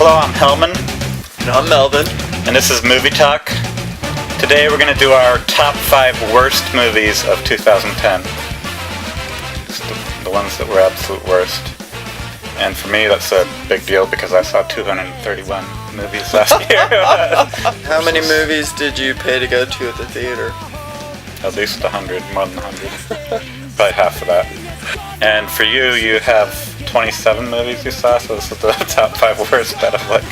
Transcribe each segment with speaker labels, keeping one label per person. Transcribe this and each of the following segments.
Speaker 1: Hello, I'm Hellman.
Speaker 2: And I'm Melvin.
Speaker 1: And this is Movie Talk. Today we're going to do our top 5 worst movies of 2010. Just the ones that were absolute worst. And for me, that's a big deal because I saw 231 movies last year.
Speaker 2: How many movies did you pay to go to at the theater?
Speaker 1: At least 100, more than 100. Probably half of that. And for you, you have 27 movies you saw, so this is the top 5 worst out of like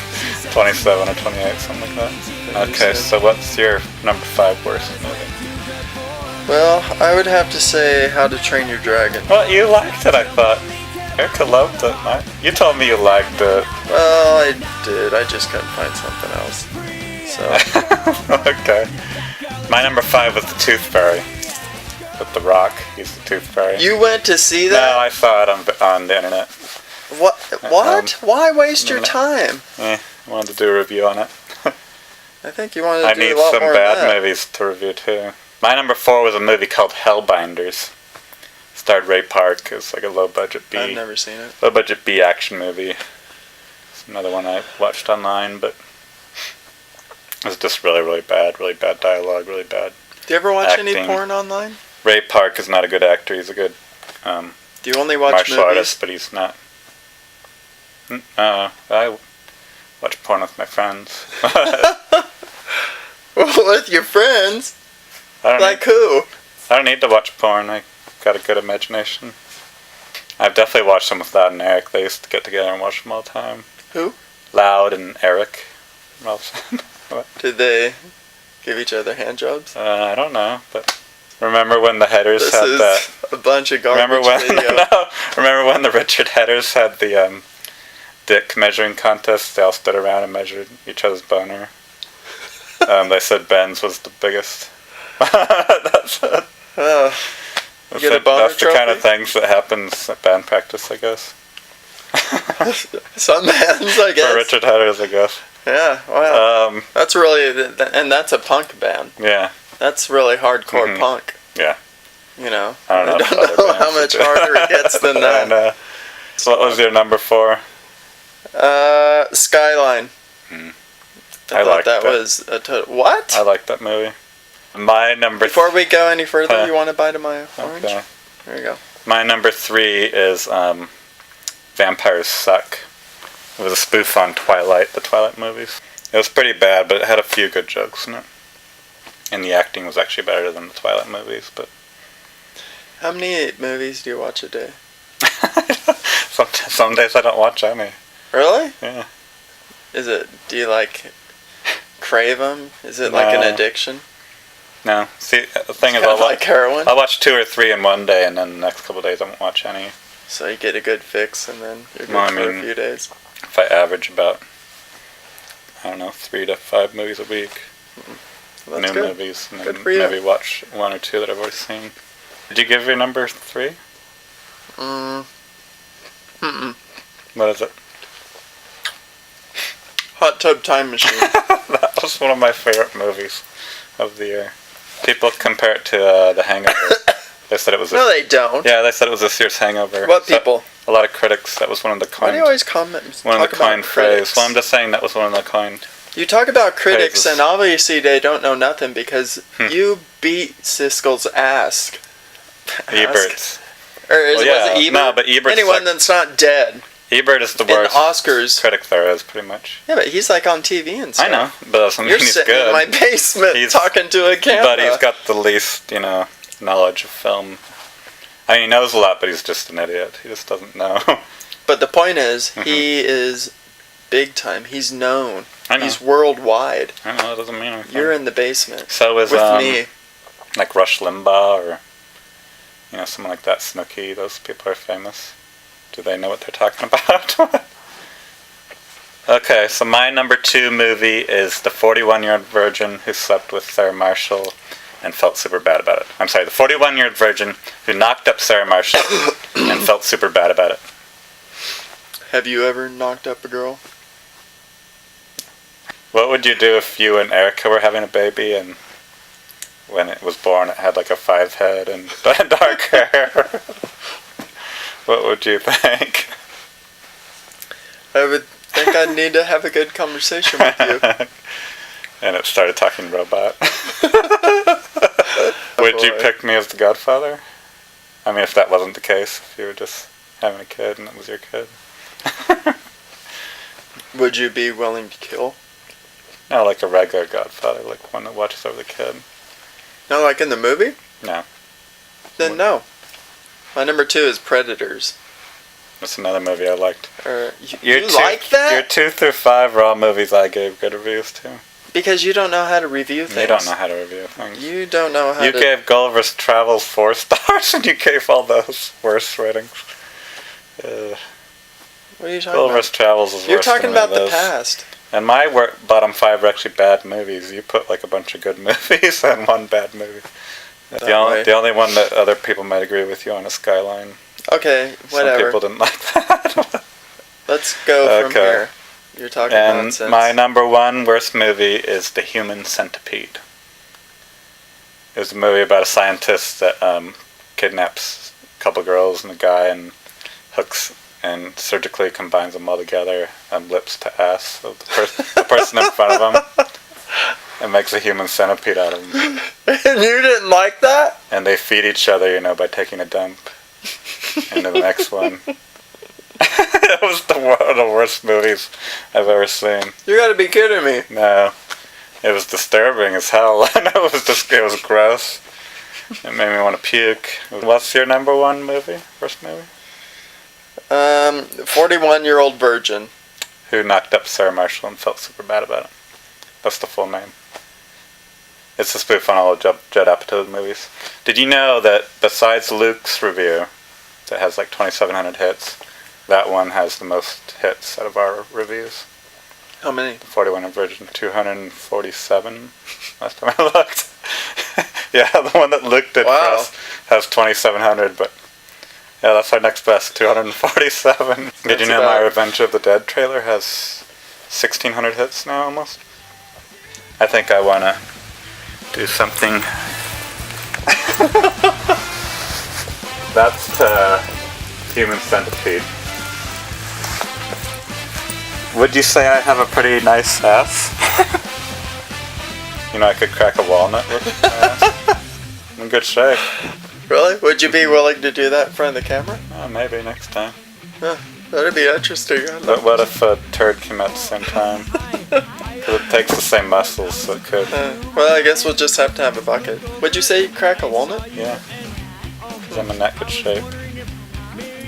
Speaker 1: 27 or 28, something like that. Okay, so what's your number 5 worst movie?
Speaker 2: Well, I would have to say How to Train Your Dragon.
Speaker 1: Well, you liked it, I thought. Erica loved it. You told me you liked it.
Speaker 2: Well, I did. I just couldn't find something else. So.
Speaker 1: Okay. My number 5 was The Tooth Fairy. With The Rock. He's the Tooth Fairy.
Speaker 2: You went to see that?
Speaker 1: No, I saw it on the internet.
Speaker 2: What? Why waste your time?
Speaker 1: I wanted to do a review on it.
Speaker 2: I think you wanted to do a lot more
Speaker 1: I need some bad
Speaker 2: than that.
Speaker 1: movies to review too. My number 4 was a movie called Hellbinders. Starred Ray Park. It's like a low-budget B.
Speaker 2: I've never seen it.
Speaker 1: Low-budget B action movie. It's another one I watched online, but it was just really bad. Really bad dialogue. Really bad.
Speaker 2: Do you ever watch
Speaker 1: acting.
Speaker 2: any porn online?
Speaker 1: Ray Park is not a good actor. He's a good
Speaker 2: Do you only watch
Speaker 1: martial
Speaker 2: movies?
Speaker 1: artist, but he's not. I watch porn with my friends.
Speaker 2: With your friends?
Speaker 1: Like
Speaker 2: who?
Speaker 1: I don't need to watch porn. I got a good imagination. I've definitely watched them with Loud and Eric. They used to get together and watch them all the time.
Speaker 2: Who?
Speaker 1: Loud and Eric. What?
Speaker 2: Did they give each other hand jobs?
Speaker 1: I don't know, but remember when the Headers had that?
Speaker 2: A bunch of garbage
Speaker 1: Remember when the Richard Headers had the dick measuring contest? They all stood around and measured each other's boner. They said Ben's was the biggest. That's it.
Speaker 2: You get a boner
Speaker 1: That's the kind of things that happens at band practice, I guess.
Speaker 2: Some bands, I guess.
Speaker 1: For Richard Headers, I guess.
Speaker 2: Yeah, wow. That's really, and that's a punk band.
Speaker 1: Yeah.
Speaker 2: That's really hardcore punk.
Speaker 1: Yeah.
Speaker 2: You know,
Speaker 1: I don't know
Speaker 2: how much harder it gets than that.
Speaker 1: I know. So what was your number 4?
Speaker 2: Skyline. I liked that. Was a what?
Speaker 1: I liked that movie. My number.
Speaker 2: Before we go any further, you want to bite of my orange?
Speaker 1: Okay.
Speaker 2: There you go.
Speaker 1: My number 3 is Vampires Suck. It was a spoof on Twilight, the Twilight movies. It was pretty bad, but it had a few good jokes in it. And the acting was actually better than the Twilight movies, but...
Speaker 2: How many movies do you watch a day?
Speaker 1: Some days I don't watch any.
Speaker 2: Really?
Speaker 1: Yeah.
Speaker 2: Do you crave them? Is it like an addiction?
Speaker 1: No. See, the thing is,
Speaker 2: like heroin?
Speaker 1: I'll watch 2 or 3 in one day, and then the next couple of days I won't watch any.
Speaker 2: So you get a good fix, and then you're good for a few days?
Speaker 1: If I average about, 3 to 5 movies a week.
Speaker 2: Well,
Speaker 1: new
Speaker 2: good.
Speaker 1: Movies, and
Speaker 2: good
Speaker 1: then
Speaker 2: for you.
Speaker 1: maybe watch 1 or 2 that I've already seen. Did you give your number 3? What is it?
Speaker 2: Hot Tub Time Machine.
Speaker 1: That was one of my favorite movies of the year. People compare it to The Hangover. They said it was.
Speaker 2: No, they don't.
Speaker 1: Yeah, they said it was a serious hangover.
Speaker 2: What people?
Speaker 1: A lot of critics. That was one of the coined.
Speaker 2: Why do you always comment?
Speaker 1: One of the coined phrases. Well, I'm just saying that was one of the coined.
Speaker 2: You talk about critics,
Speaker 1: phrases.
Speaker 2: and obviously they don't know nothing because you beat Siskel's ass.
Speaker 1: Ebert.
Speaker 2: Or was it Ebert?
Speaker 1: No, but Ebert's
Speaker 2: anyone that's not dead.
Speaker 1: Ebert is the worst
Speaker 2: Oscars
Speaker 1: critic there is, pretty much.
Speaker 2: Yeah, but he's on TV and stuff.
Speaker 1: I know, but that doesn't mean he's good.
Speaker 2: You're sitting in my basement talking to a camera.
Speaker 1: But he's got the least, knowledge of film. I mean, he knows a lot, but he's just an idiot. He just doesn't know.
Speaker 2: But the point is, he is big time. He's known.
Speaker 1: I know.
Speaker 2: He's worldwide.
Speaker 1: I know, that doesn't mean anything.
Speaker 2: You're in the basement.
Speaker 1: So is,
Speaker 2: with me.
Speaker 1: Like Rush Limbaugh or, someone like that, Snooki. Those people are famous. Do they know what they're talking about? Okay, so my number 2 movie is The 41-Year-Old Virgin Who Slept with Sarah Marshall and Felt Super Bad About It. I'm sorry, The 41-Year-Old Virgin Who Knocked Up Sarah Marshall and Felt Super Bad About It.
Speaker 2: Have you ever knocked up a girl?
Speaker 1: What would you do if you and Erica were having a baby and when it was born it had like a 5 head and dark hair? What would you think?
Speaker 2: I would think I need to have a good conversation with you.
Speaker 1: And it started talking robot. Would you pick me as the Godfather? I mean, if that wasn't the case, if you were just having a kid and it was your kid.
Speaker 2: Would you be willing to kill?
Speaker 1: No, like a regular Godfather, like one that watches over the kid.
Speaker 2: No, like in the movie?
Speaker 1: No.
Speaker 2: Then no. My number 2 is Predators.
Speaker 1: That's another movie I liked.
Speaker 2: You like that?
Speaker 1: Your 2 through 5 are all movies I gave good reviews to.
Speaker 2: Because you don't know how to review things.
Speaker 1: You don't know how to review things.
Speaker 2: You don't know how to...
Speaker 1: You gave Gulliver's Travels 4 stars, and you gave all those worse ratings.
Speaker 2: What are you talking
Speaker 1: Gulliver's
Speaker 2: about?
Speaker 1: Travels is worse
Speaker 2: You're talking
Speaker 1: than
Speaker 2: about the
Speaker 1: those.
Speaker 2: past.
Speaker 1: And my bottom 5 are actually bad movies. You put like a bunch of good movies and one bad movie. The only one that other people might agree with you on is Skyline.
Speaker 2: Okay, whatever.
Speaker 1: Some people didn't like that.
Speaker 2: Let's go from here. You're talking nonsense.
Speaker 1: And my number 1 worst movie is The Human Centipede. It was a movie about a scientist that kidnaps a couple girls and a guy and hooks and surgically combines them all together and lips to ass of the person in front of him and makes a human centipede out of them.
Speaker 2: And you didn't like that?
Speaker 1: And they feed each other, by taking a dump into the next one. It was one of the worst movies I've ever seen.
Speaker 2: You gotta be kidding me.
Speaker 1: No. It was disturbing as hell. And it was gross. It made me want to puke. What's your number 1 movie? Worst movie?
Speaker 2: 41-Year-Old Virgin.
Speaker 1: Who knocked up Sarah Marshall and felt super bad about it. That's the full name. It's a spoof on all of Judd Apatow's movies. Did you know that besides Luke's review, that has like 2,700 hits, that one has the most hits out of our reviews?
Speaker 2: How many?
Speaker 1: 41 and Virgin, 247 last time I looked. Yeah, the one that Luke did for us has 2,700, but yeah, that's our next best, 247. Did you know my Revenge of the Dead trailer has 1,600 hits now almost? I think I want to do something. That's Human Centipede. Would you say I have a pretty nice ass? I could crack a walnut with my ass. I'm in good shape.
Speaker 2: Really? Would you be willing to do that in front of the camera?
Speaker 1: Maybe next time.
Speaker 2: That'd be interesting.
Speaker 1: But what if a turd came out at the same time? Because it takes the same muscles, so it could.
Speaker 2: Well, I guess we'll just have to have a bucket. Would you say you crack a walnut?
Speaker 1: Yeah. Because I'm in that good shape.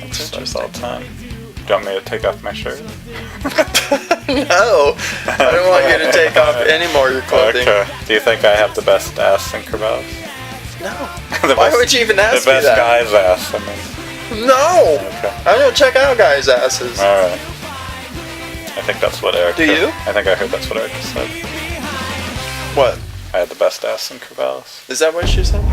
Speaker 2: That's
Speaker 1: interesting. All the time. Do you want me to take off my shirt?
Speaker 2: No. I don't want you to take off any more of your clothing.
Speaker 1: Okay. Do you think I have the best ass in Corvallis?
Speaker 2: No. Why would you even ask me that?
Speaker 1: The best guy's ass, I mean.
Speaker 2: No!
Speaker 1: Okay.
Speaker 2: I don't check out guys' asses.
Speaker 1: Alright. I think that's what Eric
Speaker 2: Do you?
Speaker 1: I think I heard that's what Eric said.
Speaker 2: What?
Speaker 1: I had the best ass in Corvallis.
Speaker 2: Is that what she said?